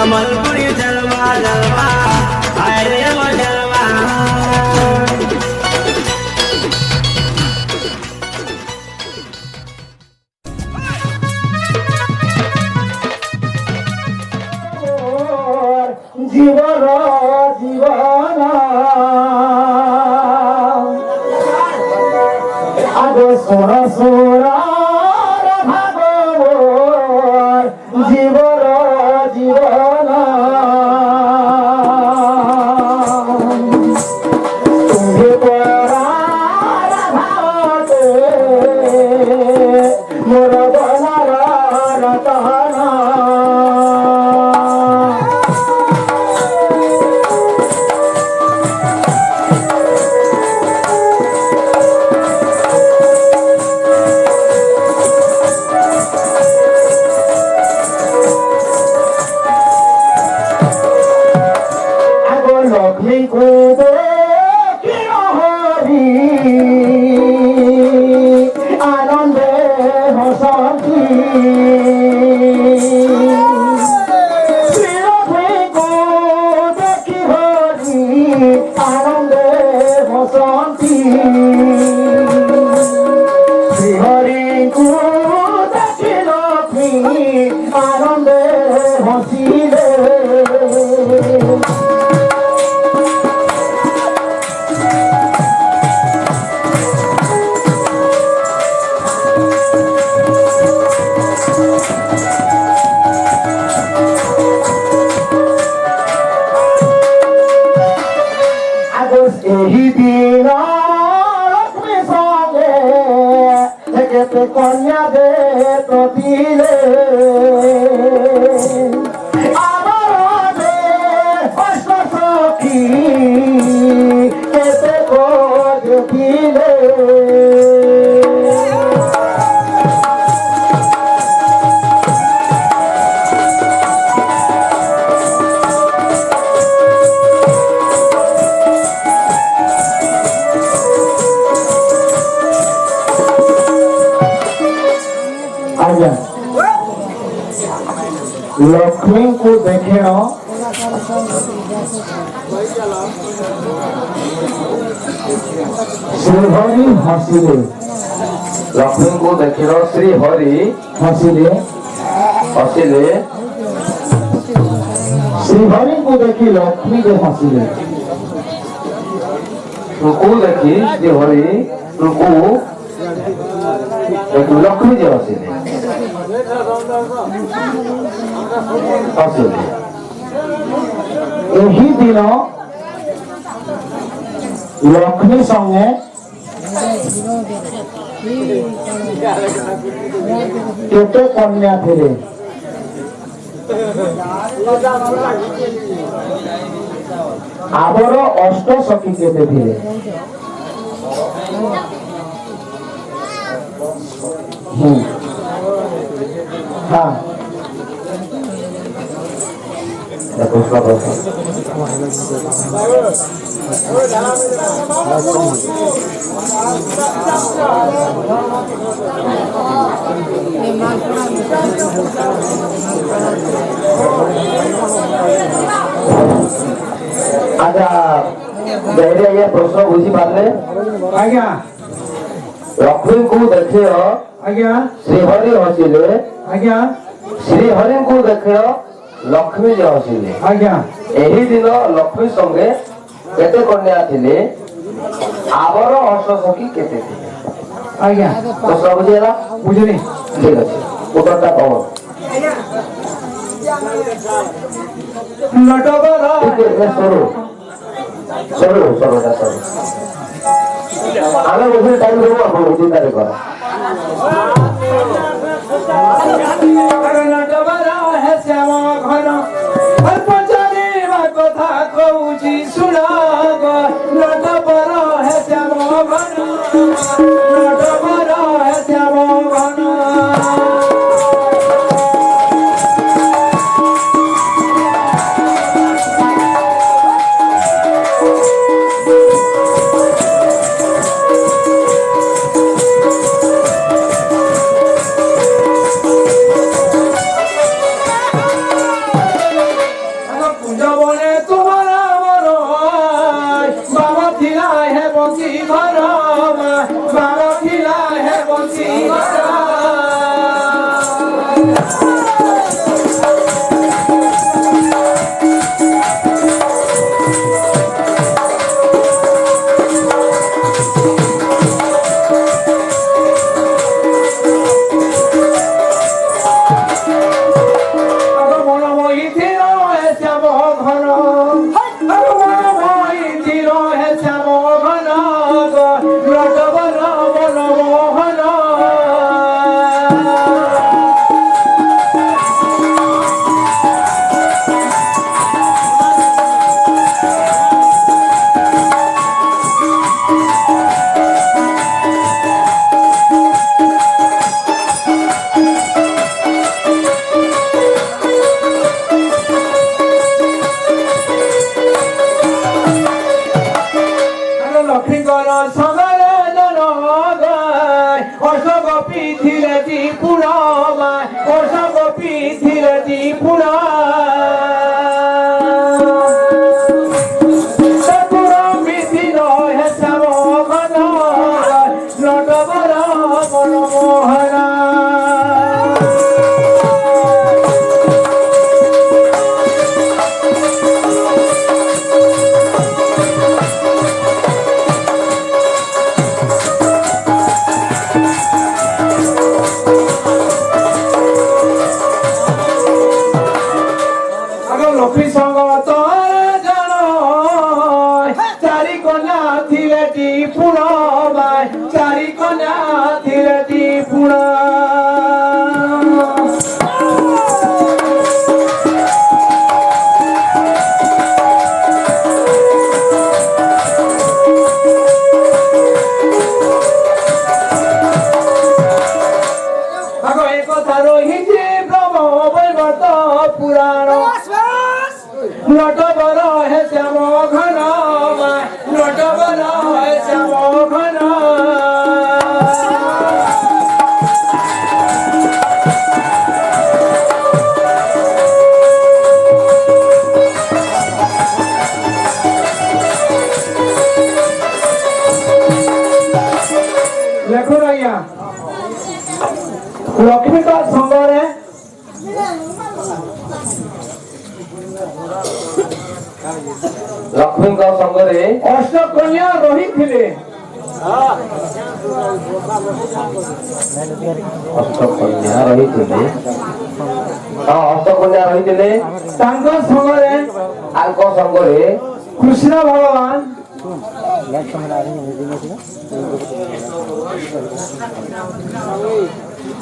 संबलपुरी जलवा जलवा अरे वो जलवा जीवन जीवन आगे सोना सोना जीवन जीवन तुम्हें परार भावते मोर बनार रतना आनंदे हसती को देखी हरी आनंदे हसती श्रीहरि को देखी लक्ष्मी आनंदे हसिले कन्या दे प्रतिले आमार दे अष्ट सखी केते को देखिले लक्ष्मी को देखे श्रीहरि हसिले लक्ष्मी को देखे श्रीहरि हसिले हसिले श्रीहरि को देखी लक्ष्मी के हसिले तुमको देखी श्रीहरि तुमको लक्ष्मी जे हसिले यही दिन लक्ष्मी संगे केते कन्या थे आवर अष्ट सखी केते थे हाँ अच्छा धैर्य ये प्रश्न बुझी पारे आज्ञा लक्ष्मी को देखे आज्ञा श्रीहरि हसिले आज्ञा श्रीहरि को देखे लक्ष्मी जे हसिले आज्ञा एही दिन लक्ष्मी संगे केते कन्या थिले आवर हर्ष सखी केते थिले आज्ञा प्रश्न बुझेला बुझनी ठीक अछि उत्तरटा कहो लटबरा ठीक है सरो आगे मुझे टाइम देबो अपन चिंता रे कर लटबरा है श्यामा घर हर पचारे कथा कहूची सुनाग लटबरा है श्यामा घर लटबरा है श्यामा घर লক্ষ্মী সঙ্গ তোর জান চারি কন্যা থিরেটি পুণ বাই চারি কন্যা থিরেটি পুণ আগ এ কথা রহিছে ব্রহ্ম বৈবর্ত পুরাণ নট বর হে শ্যাম ঘন নট বর হে শ্যাম ঘন লেখুন আজ্ঞা লক্ষ্মীকা সঙ্গরে ଲକ୍ଷ୍ମୀଙ୍କ ସଙ୍ଗରେ ଅଷ୍ଟକନ୍ୟା ରହିଥିଲେ ଅଷ୍ଟକନ୍ୟା ରହିଥିଲେ ହଁ ଅଷ୍ଟକନ୍ୟା ରହିଥିଲେ ତାଙ୍କ ସଙ୍ଗରେ ତାଙ୍କ ସଙ୍ଗରେ କୃଷ୍ଣ ଭଗବାନ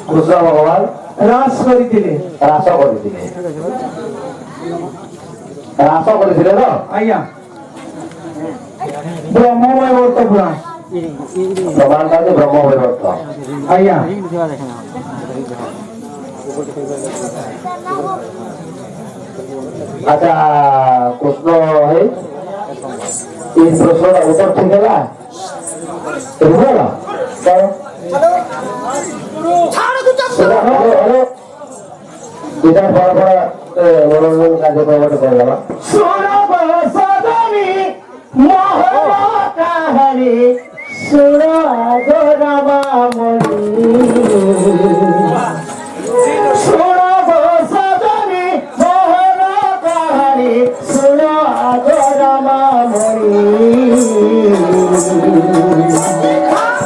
କୃଷ୍ଣ ଭଗବାନ ରାସ କରିଥିଲେ ରାସ କରିଥିଲେ ରାସ କରିଥିଲେ ତ ଆଜ୍ଞା ବ୍ରହ୍ମମୟ ବର୍ତ୍ତ ପୁରାଣ ପ୍ରମାଣ ପାଉଛି ବ୍ରହ୍ମ ବୈବର୍ତ ଆଜ୍ଞା ଆଚ୍ଛା କୃଷ୍ଣ ଭାଇ এই প্রশ্নটা উত্তর ঠিক ହେଲା বুঝল দুটা বড় বড় মনোরঞ্জন কার্যক্রমটা করলাম সুরব সদমি মোহন কাহানি সুর গোরামামণি সুরব সদমি মোহন কাহানি সুর গোরামামণি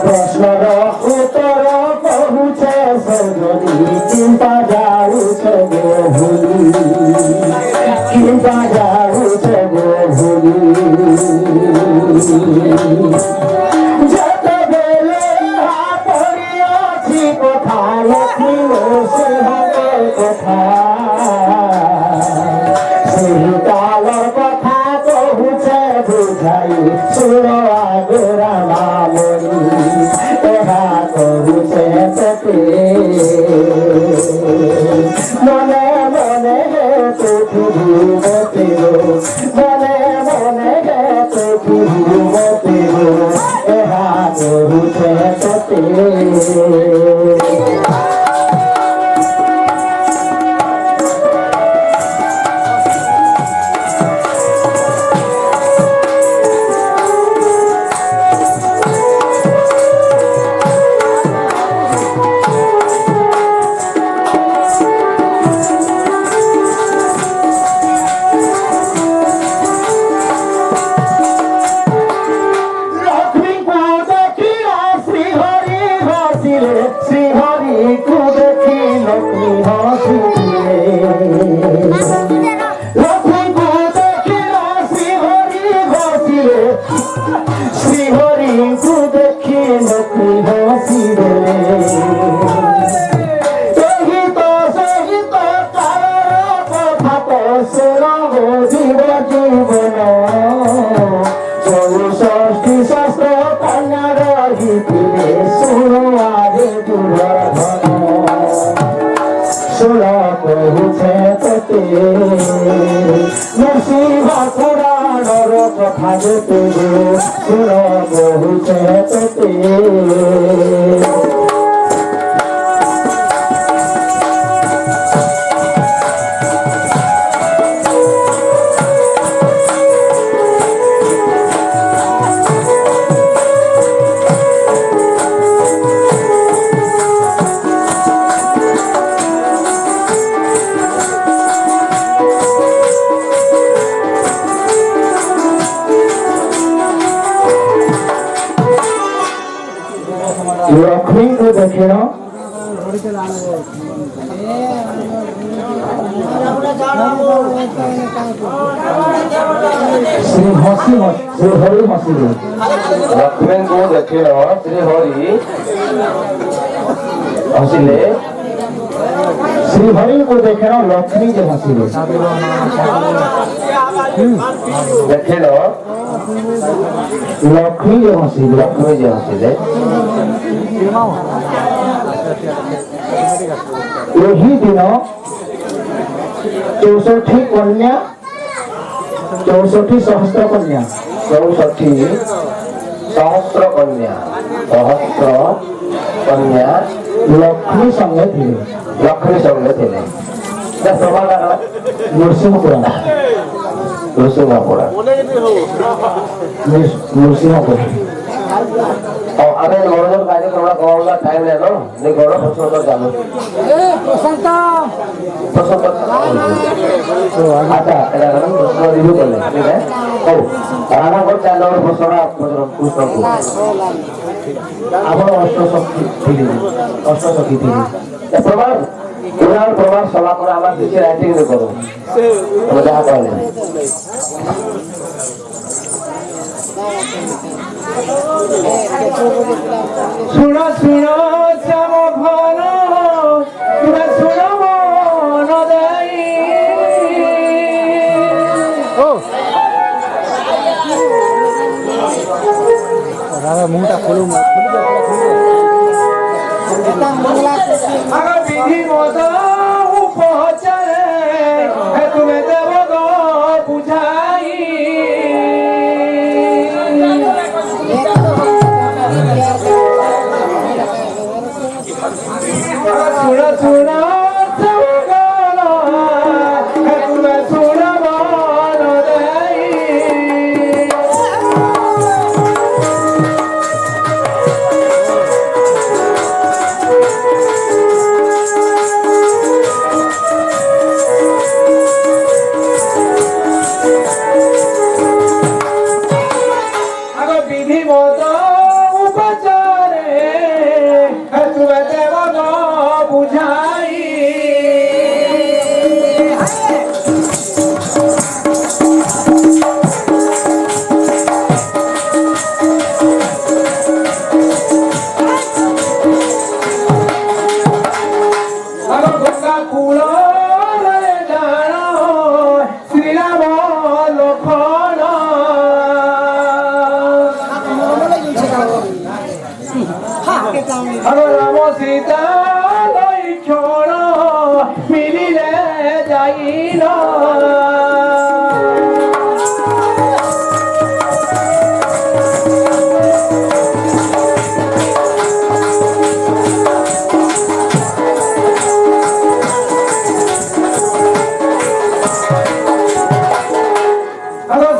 প্রশ্নর উত্তর কহুছে সজনি চিন্তা যাউছে গো ভুলি চিন্তা যাউছে গো ভুলি যেতবেলে পড়িয়াছি কথা লক্ষ্মী সে হবে কথা সেই কালর কথা কহুছে বুঝাই সুর আগোরা মামনি এহা কহুছে তোকে মনে মনে পৃথিবী মনে মনে পৃথিবী এহা কহুছে তোকে কথা যেতে সুর বহুছে তোতে ଲକ୍ଷ୍ମୀଙ୍କୁ ଦେଖିଣ ଶ୍ରୀ ହରି ହସିଲେ। ଲକ୍ଷ୍ମୀଙ୍କୁ ଦେଖିଲ ଶ୍ରୀ ହରି ହସିଲେ। ଶ୍ରୀ ହରିଙ୍କୁ ଦେଖିଲ ଲକ୍ଷ୍ମୀ ଯେ ହସିଲେ। ଦେଖିଲ ଲକ୍ଷ୍ମୀ ଯେ ହସିଲେ। ଲକ୍ଷ୍ମୀ ଯେ ହସିଲେ। ଏହି ଦିନ 64 କନ୍ୟା 64 ସହସ୍ର କନ୍ୟା 64 ସହସ୍ର କନ୍ୟା ଲକ୍ଷ୍ମୀ ସଙ୍ଗେ ଥିଲେ। ଲକ୍ଷ୍ମୀ ସଙ୍ଗେ ଥିଲେ। ପ୍ରମାଣ ନୃସିଂହ ପୁରାଣ। ନୃସିଂହ ପୁରାଣ। ନୃସିଂହ ପୁରାଣ। अरे मनोरंजन कार्यक्रम कमाउला टाइम लेनो नहीं करो प्रश्न चालू प्रशांत अच्छा एला प्रश्न रिव्यू करले ठीक है हो राणा को 4 नंबर प्रश्न पूछो आपण अष्टसखी ଥିଲେ। ए प्रमाण प्रमाण सभा पर आमा किसी राइटिंग नहीं करो तो जहां कहले सुन सुन श्याम घन तुमे सुन मन देई। मुंटा खोलू अगर विधि मत उपचारे तुम्हें देव गो बुझाई। सुन सुन तुम्हें सुन मन देई। विधि मत उपचारे तुम्हें देव गो बुझाई। गंगा कूल जान श्री राम लखन राम सीता लक्षण मिलिले जाइन।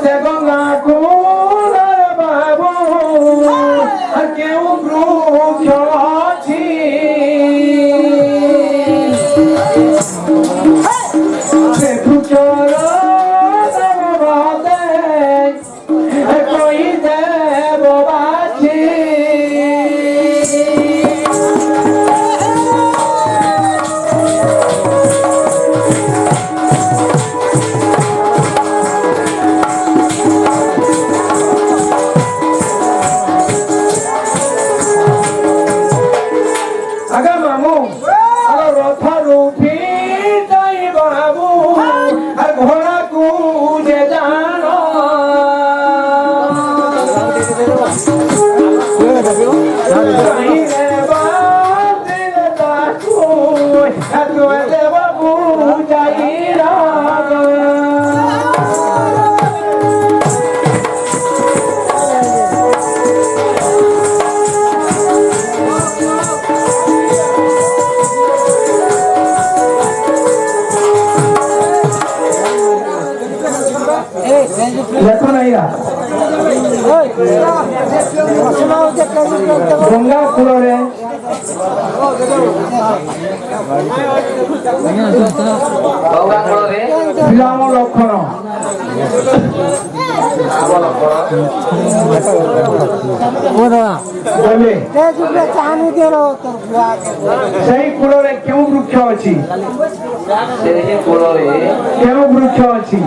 से गंगा कूल बाबू केउ वृक्ष अछि से वृक्षर बादे कोई देव बाछि। अगर मामू अगर रथ रूपी जाई बाबू और घोड़ा कूजे जानो जाई रे बादिल ताकू तू दे बाबू जाई राग। देखो नहीं गंगा कूल ଗଙ୍ଗା କୂଳରେ ଶ୍ରୀରାମ ଲକ୍ଷଣ ରାମ ଲକ୍ଷ୍ମଣ ଗଲେ ସେଇ କୂଳରେ କେଉଁ ବୃକ୍ଷ ଅଛି ସେହି କୂଳରେ କେଉଁ ବୃକ୍ଷ ଅଛି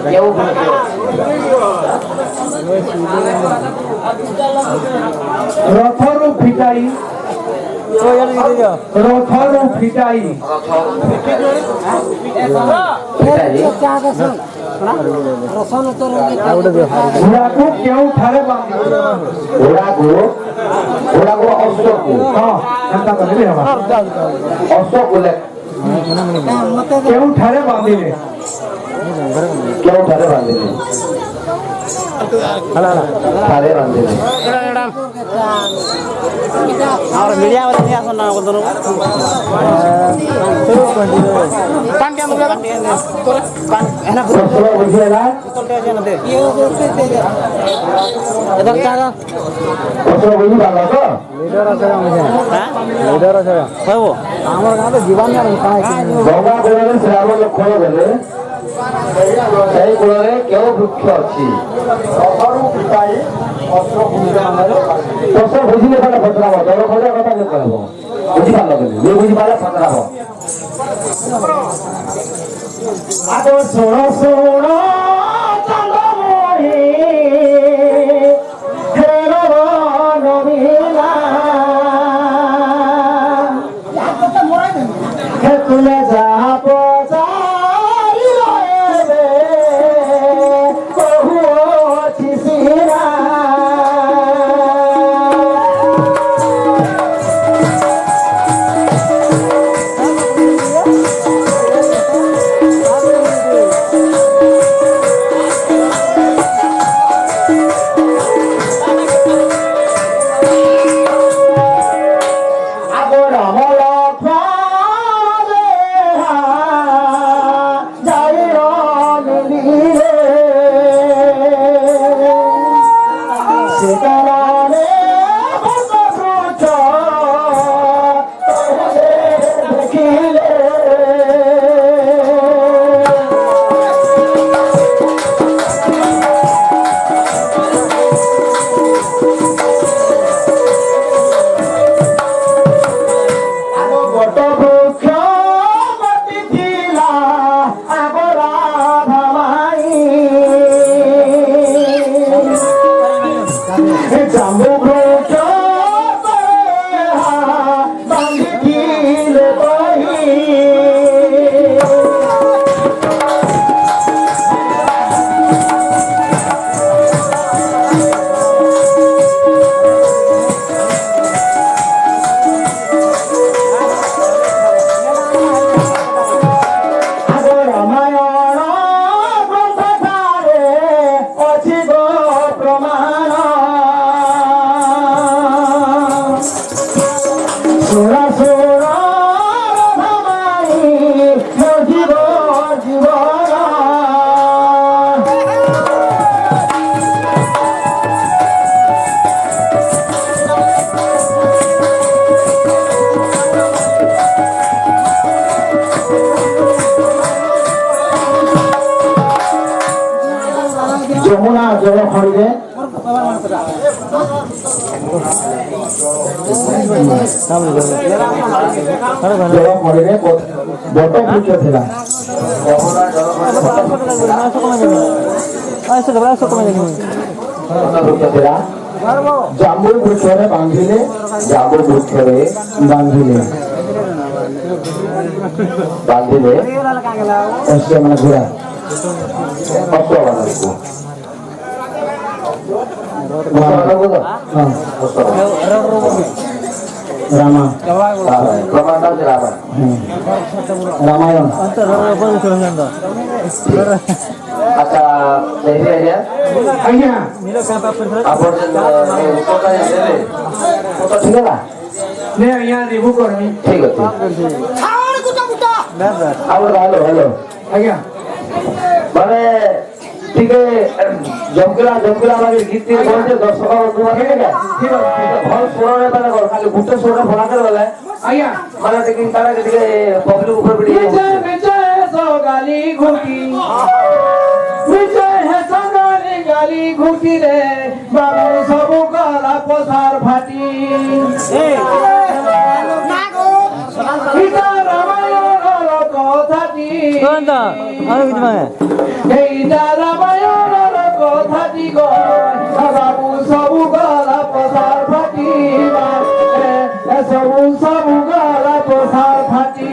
କେଉଁ ବୃକ୍ଷ ରଥରୁ ଫିଟାଇ ରଥରୁ ଫିଟାଇ ଘୋଡ଼ାକୁ କେଉଁଠାରେ ବାନ୍ଧିଲେ ଘୋଡ଼ାକୁ ଅଶ୍ୱକୁ ହଁ ଏନ୍ତା କହିଲେ ହେବା ଅଶ୍ୱକୁ କେଉଁଠାରେ ବାନ୍ଧିଲେ କେଉଁଠାରେ ବାନ୍ଧିଲେ ଠାରେ ବାନ୍ଧିଲେ ପ୍ରଶ୍ନ ବୁଝିହେଲା ପ୍ରଶ୍ନ ବୁଝିପାରିଲ ତ ଗଙ୍ଗା କୂଳରେ ଶ୍ରୀରାମ ଲକ୍ଷ୍ମଣ ଗଲେ ସେହି କୂଳରେ କେଉଁ ବୃକ୍ଷ ଅଛି ପ୍ରଶ୍ନ ବୁଝିଲେ କଲେ ପଚରାବ ଜଳ ଖୋଜା କଥା କେ କହିବ ବୁଝିପାରିଲ କିନ୍ତୁ ଯିଏ ବୁଝିପାରିଲେ ପଚରାବ ଆଗ ଶୁଣ ଶୁଣ ଚନ୍ଦ୍ରମଣି ତୁମେ ଯାହା ପଚାରିଲେ କହୁଅଛି ସିନା যমুনা জল খড়িরে জল খড়িরে বট বৃক্ষ ଥିଲା জাম্বু বৃক্ষরে বাঁধিলে জাম্বু বৃক্ষরে বাঁধিলে বাঁধিলে মানে ঘোড়া रामा रामायण अच्छा ଆଜ୍ଞା ଆପଣ ଠିକ ହେଲା ନେ ଆଜ୍ଞା ରିଭୁ କରମି ଠିକ ଅଛି ଆଉ ହ୍ୟାଲୋ ହ୍ୟାଲୋ ଆଜ୍ଞା ମାନେ ଟିକେ ଜମକିଲା ମାନେ ଗୀତ ଟିକେ କହିଲେ ଦର୍ଶକ ବନ୍ଧୁ ମାନେ ঠিক আছে ଭଲ ସ୍ୱରରେ ମାନେ କଣ ଖାଲି ଗୋଟେ ସ୍ୱରରେ ଭଳାଟେ ଗଲେ আইয়া ମାନେ ଟିକେ ତାର ଟିକେ ପବ୍ଲିକ ଉପରେ ବି ଟିକେ বিজয় বিজয় সগালি ঘুটি বিজয় হে সগালি গালি ঘুটি রে বাবু সবু গলা পসার ফাটি গীতা রামায়ণর কথাটি এইটা রামায়ণর কথাটি গয় বাবু সবু গলা পসার ফাটি সবু গলা পসার ফাটি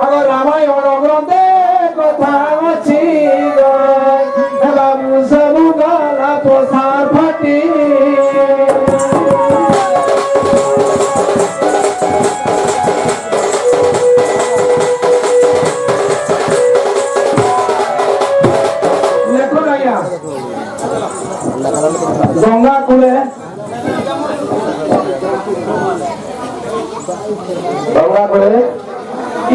আগ রামায়ণ গ্রন্থে কথা আছে বাবু সবু গালা প্রসার ফাটি লেখো আজ্ঞা গঙ্গা কূলে গঙ্গা করে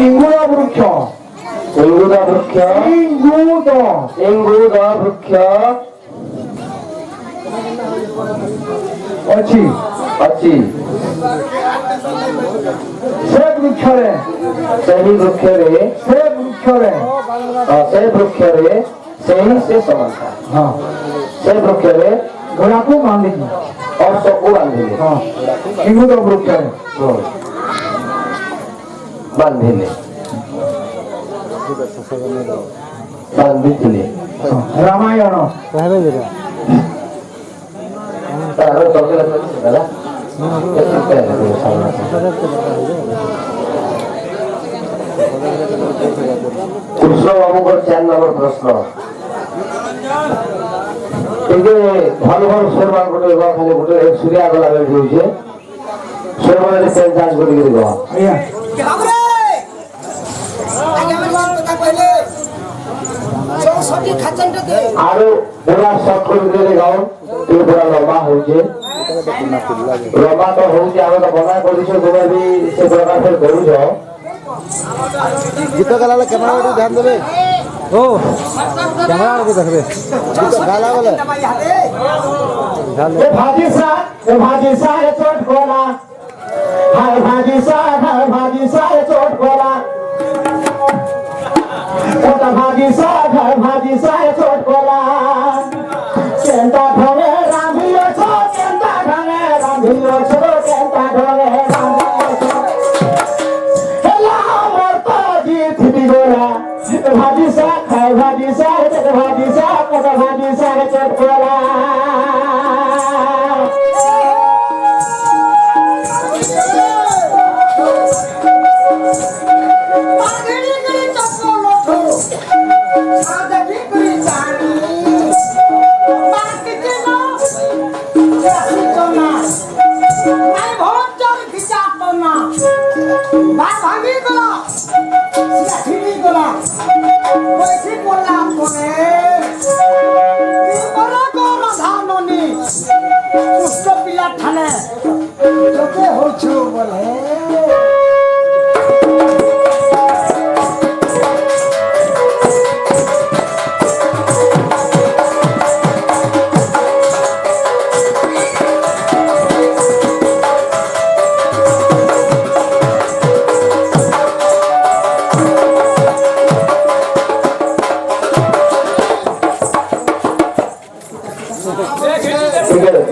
ইঙ্গুর বৃক্ষ ইঙ্গুদ বৃক্ষ ইঙ্গুদ বৃক্ষ ଅଛି ଅଛି ସେ ବୃକ୍ଷରେ ସେହି ବୃକ୍ଷରେ ସେ ବୃକ୍ଷରେ ସେହି ସେ ସମାନ୍ତା ହଁ ସେ ବୃକ୍ଷରେ ଘୋଡ଼ାକୁ ବାନ୍ଧିକି ଅର୍ଷକୁ ବାନ୍ଧିଲେ ହଁ ଇଙ୍ଗୁଦ ବୃକ୍ଷରେ ବାନ୍ଧିଲେ ବାନ୍ଧିଥିଲେ ରାମାୟଣ ତାର ତରକାରୀ ହେଲା କୃଷ୍ଣ ବାବୁଙ୍କର 4 ନମ୍ବର ପ୍ରଶ୍ନ ଟିକେ ଭଲ ଭଲ ସ୍ୱରମାନ ଗୋଟେ ଖାଲି ଗୋଟେ ସୂର୍ୟା ଗଲା ବେଳେ ହେଉଛି ସ୍ୱରମାନେ ଯାଞ୍ଚ କରିକି କହ ଆଜ୍ଞା ଆରୁ ପୁରା ସର୍ଟ କରିଦେଲେ ଗାଉନ ଟିକେ ପୁରା ଲମ୍ବା ହଉଛି ଲମ୍ବା ତ ହଉଛି ଆମେ ତ ମନା କରିଛୁ ତୁମେ ବି ସେ ପ୍ରକାର ଫେର କରୁଛ गीत गाला कैमरा ध्यान देवे ओ कैमरा देखबे गाला वाला ए भाजी सा ये चोट कोला हाय भाजी सा ये चोट कोला ओटा भाजी सा ये चोट कोला केंता ढोले रामियो छो केंता ढोले रामियो छो केंता ढोले रामियो छो हेला मोर तो जीत दी गोला भाजी सा ये चोट कोला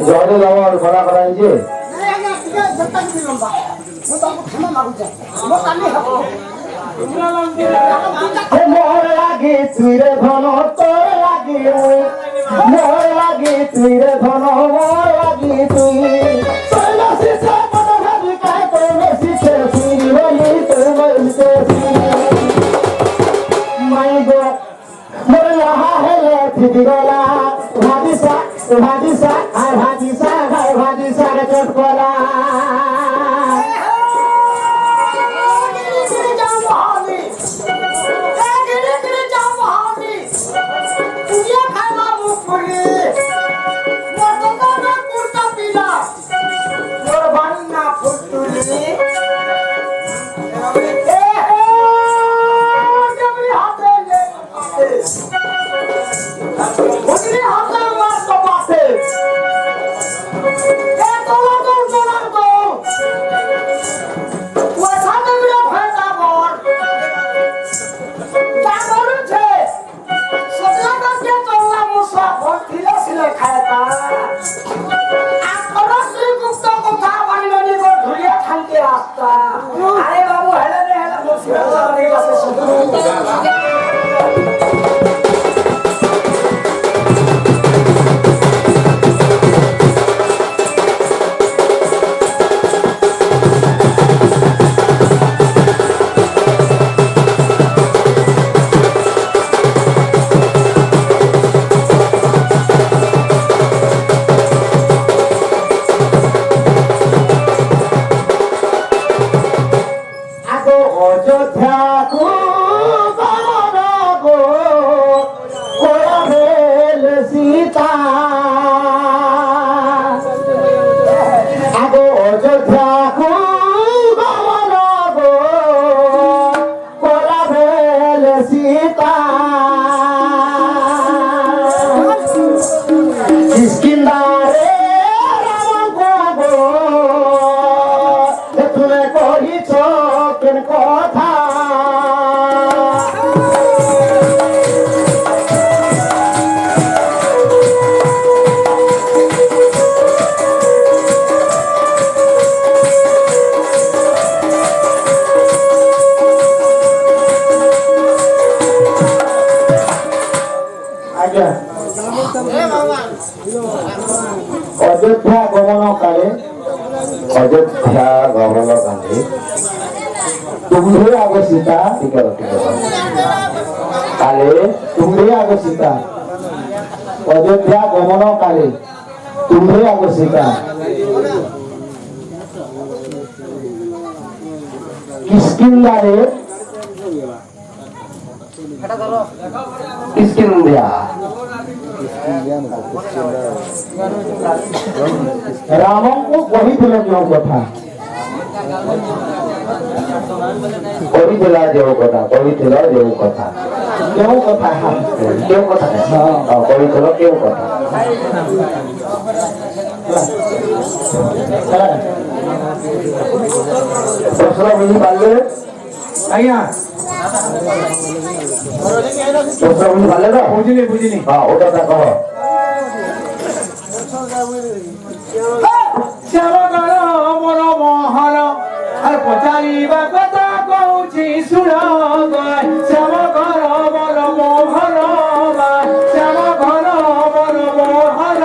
ଜଣେ ଜମା ଭଡ଼ା କରାଯାଇଛି मोर लागी तुरे धन तोर लागी मोर लागी तुरे धन मोर लागी तुई तोर सिसे मन भाभी काय तोर सिसे सिरी होली तोर मइते माय गो मोर लहा हेले थिदी गोला भाजी सा रे चोट कोला सीता किसकिंदारे राम को तुमे कहिछ केन कथा अयोध्या गमन काले तुम्हें आगे सीता काले तुम्हें आगे सीता अयोध्या गमन काले तुम्हें आगे सीता किसकिंदारे किसकिंदा राम को कही जो कथा कही जो कथा क्यों कथा क्यों कथा कही क्यों कथा प्रश्न बुझी पारे आज्ञा प्रश्न बुझी पारे ना बुझिली बुझिली हाँ ओटा कह श्यामगण मोर मोहन আর পচারিবা কথা কହୁছি শুণ শ্যামগণ মোর মোহন শ্যামগণ মোর মোহন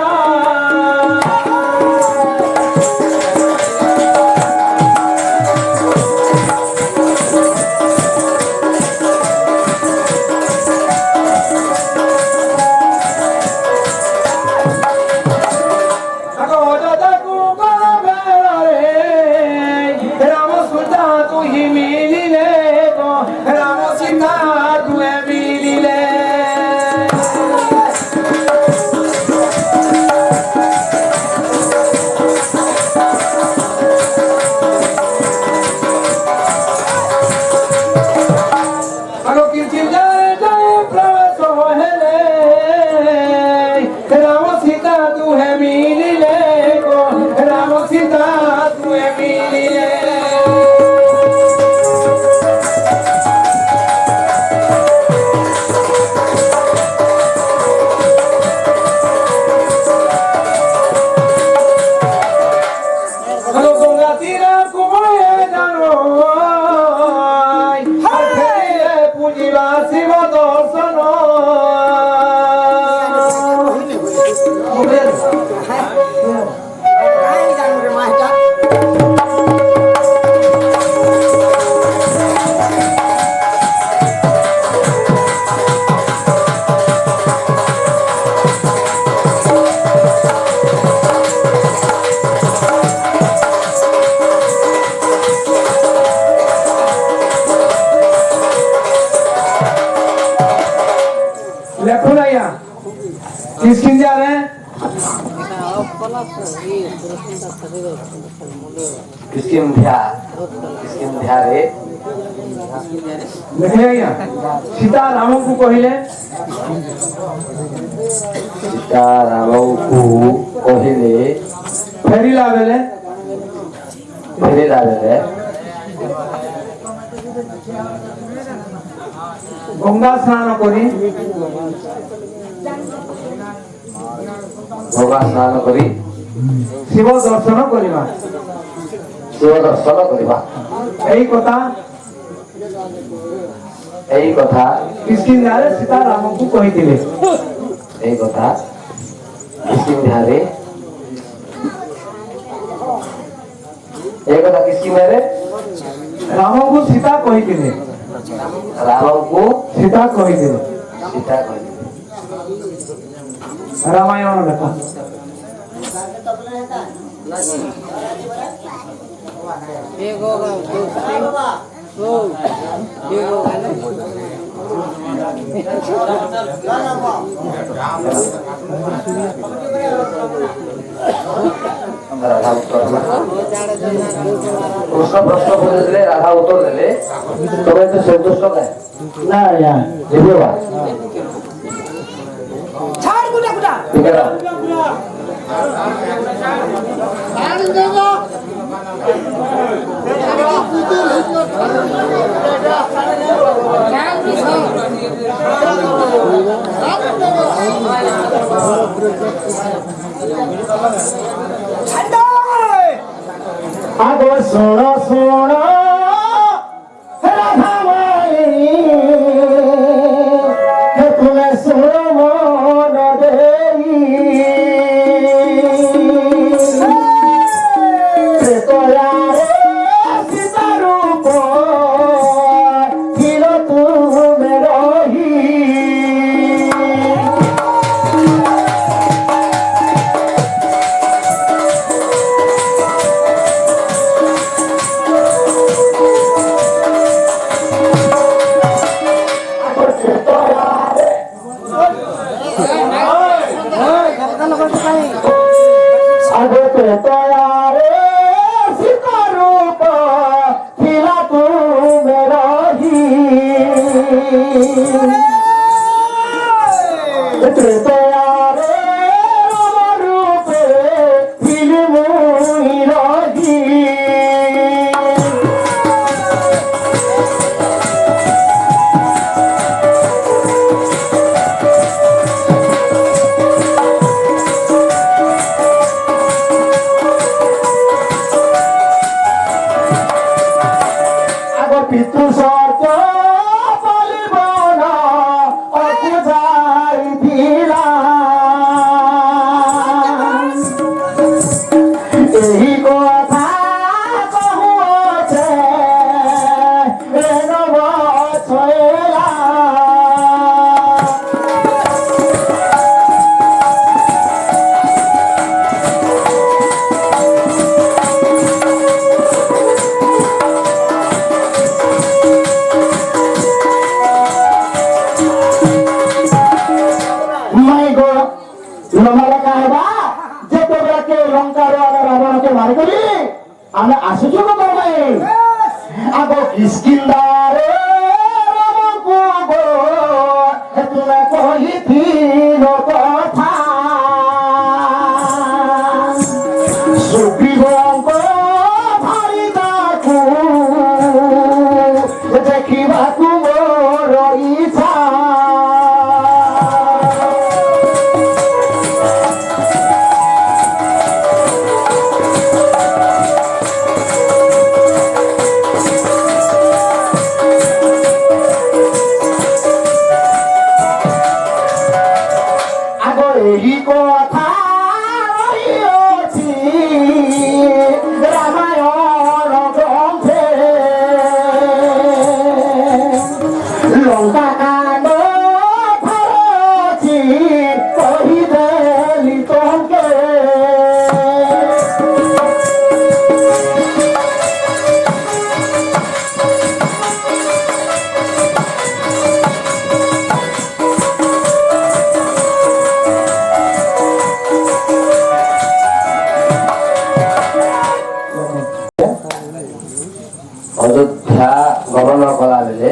किसकिन जा रहे हैं किसकिन ध्या रे देखिए सीता राम को कहले सीता राम को कहले फेरी लावेले गंगा स्नान करी शिव दर्शन करिबा एई कथा किसकिंदारे सीता राम को कहिथिले एई कथा किसकिंदारे राम को सीता कहिथिले रामायण देखा ରାଧା ଉତ୍ତର ହେଲା। କୃଷ୍ଣ ପ୍ରଶ୍ନ ପଚାରିଲେ ରାଧା ଉତ୍ତର ଦେଲେ ତମେ ଏତେ ସନ୍ତୁଷ୍ଟ କାହିଁ? ନା ଆଜ୍ଞା ଯିବେ ବା ঠিক আছে আগো শোনো শোনো রাধা মালিনী তুমি শোনো মন দেই তোয়ারে সীতারূপ ছিল তুমি রহি আগতে তোয়ারে সীতারূপ ছিল তুমি রহি তোয়ারে রূপে ছিল মুই রহি পিতৃ সর্ব বলিব না অতি যাই দিলা এই কথা কহুছে রেণব ছয়লা যেতবেলাকে লঙ্কার রাবণকে মারি করি আমি আসুଛୁ কত ভাই আগ কিষ্কিন্দারে তুমি কহিছিল কথা সুগ্রীবঙ্ক ভারি তাকু দেখিବାକୁ ମୋର ইচ্ছা এই কথা রহিয়াছি রামায়ণ গ্রন্থে লঙ্কা কাণ্ড ভারছি কহিদেলি তোকে ଅଯୋଧ୍ୟା ଗମନ କଲାବେଳେ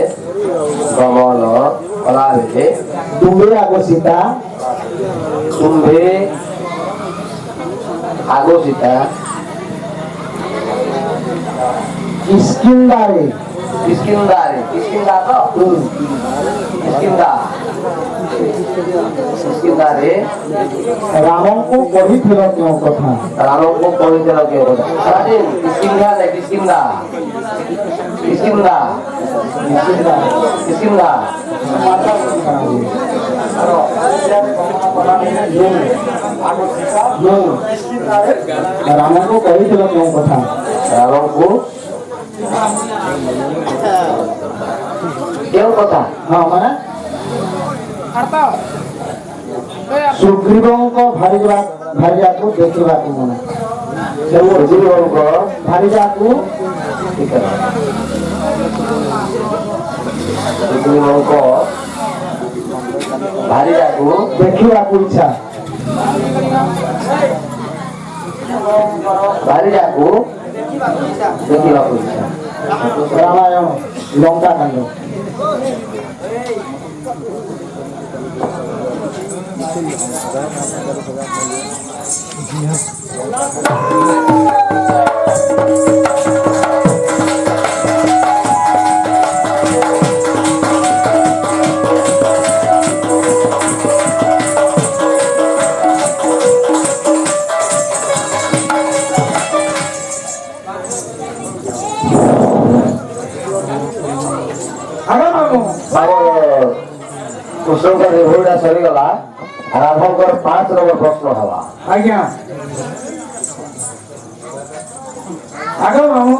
ତୁମ୍ଭେ ଆଗ ସୀତା ତୁମ୍ଭେ ଆଗ ସୀତା କିଷ୍କିନ୍ଦାରେ କିଷ୍କିନ୍ଦାରେ କିଷ୍କିନ୍ଦା ତ କିଷ୍କିନ୍ଦାରେ ରାମଙ୍କୁ କହିଥିଲ କେଉଁ କଥା ରାମଙ୍କୁ କହିଥିଲ କେଉଁ କଥା କିଷ୍କିନ୍ଦା ନାଇଁ କିଷ୍କିନ୍ଦା କିଷ୍କିନ୍ଦା କିଷ୍କିନ୍ଦା ରାମଙ୍କୁ କହିଥିଲ କେଉଁ କଥା ରାମଙ୍କୁ କେଉଁ କଥା ହଁ ମାନେ ସୁଗ୍ରୀବଙ୍କ ଭାରିଯାକୁ ଦେଖିବାକୁ ମନେ ସୁଗ୍ରୀବଙ୍କ ଭାରିଯାକୁ ସୁଗ୍ରୀବଙ୍କ ଭାରିଯାକୁ ଦେଖିବାକୁ ଇଚ୍ଛା ବାରିଯାକୁ ଦେଖିବାକୁ ଇଚ୍ଛା। ରାମାୟଣ ଲଙ୍କା କାଣ୍ଡ କୃଷ୍ଣଙ୍କ ରିଭ୍ୟୁଟା ସରିଗଲା। ରାମଙ୍କର 5 ନମ୍ବର ପ୍ରଶ୍ନ ହେବା। ଆଜ୍ଞା ଆଗ ମାମୁ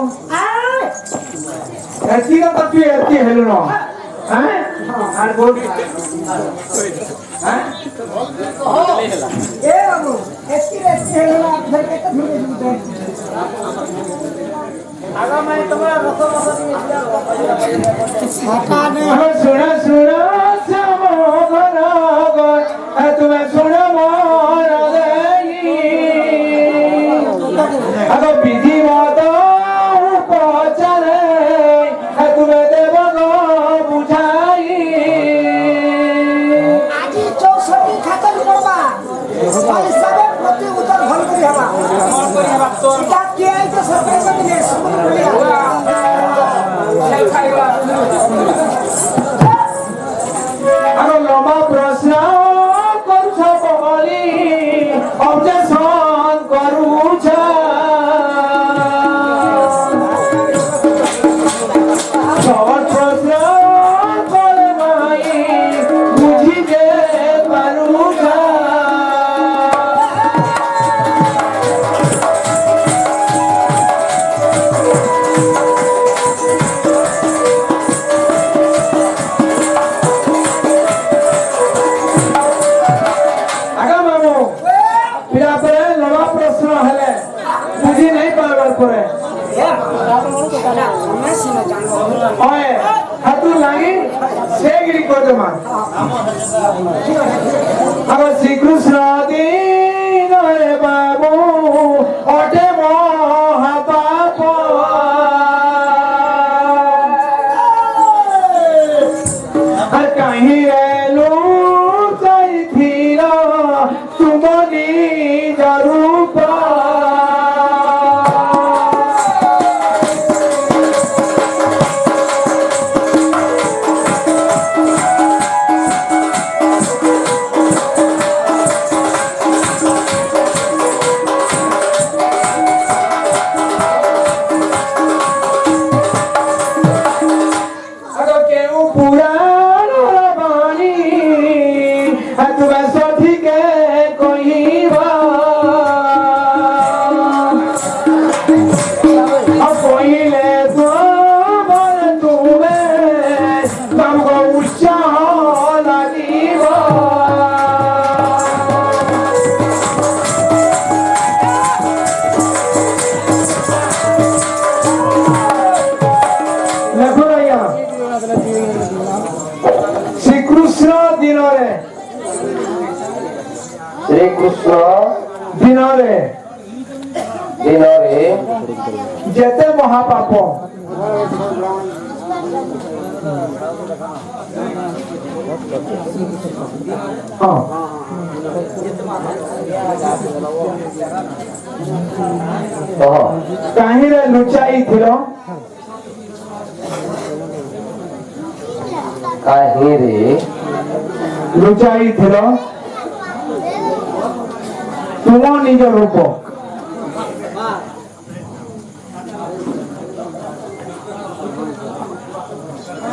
ଏତିକି ତ ତୁ ଏତିକି ହେଲୁନ ଆର ବୋର୍ଡ ଏ ବାବୁ ଏତିକି ହେଲା ଫେର କେତେ ଧୁରେ ଆଗ ମାନେ ତମର ରସ ରସ ଶୁଣ ଶୁଣ ସମଘର ତୁମେ ଶୁଣ ମୋର ଆଗ ବିଧିମତ ଉପଚାରେ ତୁମେ ଦେବ ବୁଝାଇ ଆଜି 64 ଖାତାରେ ପড়বা ହିସାবে প্রতি উত্তর ভাল করি হবা এটা কে আইতো সরকার দিলে সবুজ করি আগ লম্বা প্রশ্ন করছ বলি অবজেকশন করুছ সবার প্রশ্ন করে নাই বুঝিতে পারুছ আগে মামু পিলা পরে লম্বা প্রশ্ন হলে বুঝি নাই পারবার পরে হয় হাতু লাগি সেগিরি করে মা আবার শ্রীকৃষ্ণ দিন রে বাবু ওঠে মহাপাপ আর কাহি রে লুচাইছিল তুমনি জরূপ আগ কেউ পুরাণ বাণী তুমে সঠিকে কহিবা কহিলে তোমার তুমে তমক উৎসাহ লাগিব লেখো আজ্ঞা শ্রীকৃষ্ণ দিনরে ଶ୍ରୀକୃଷ୍ଣ ଦିନରେ ଦିନରେ ଯେତେ ମହାପାପ ହଁ କହ କାହିଁରେ ଲୁଚାଇଥିଲ କାହିଁରେ ଲୁଚାଇଥିଲ ତୁମ ନିଜ ରୂପ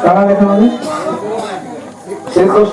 କାଣା ଲେଖ ଶ୍ରୀକୃଷ୍ଣ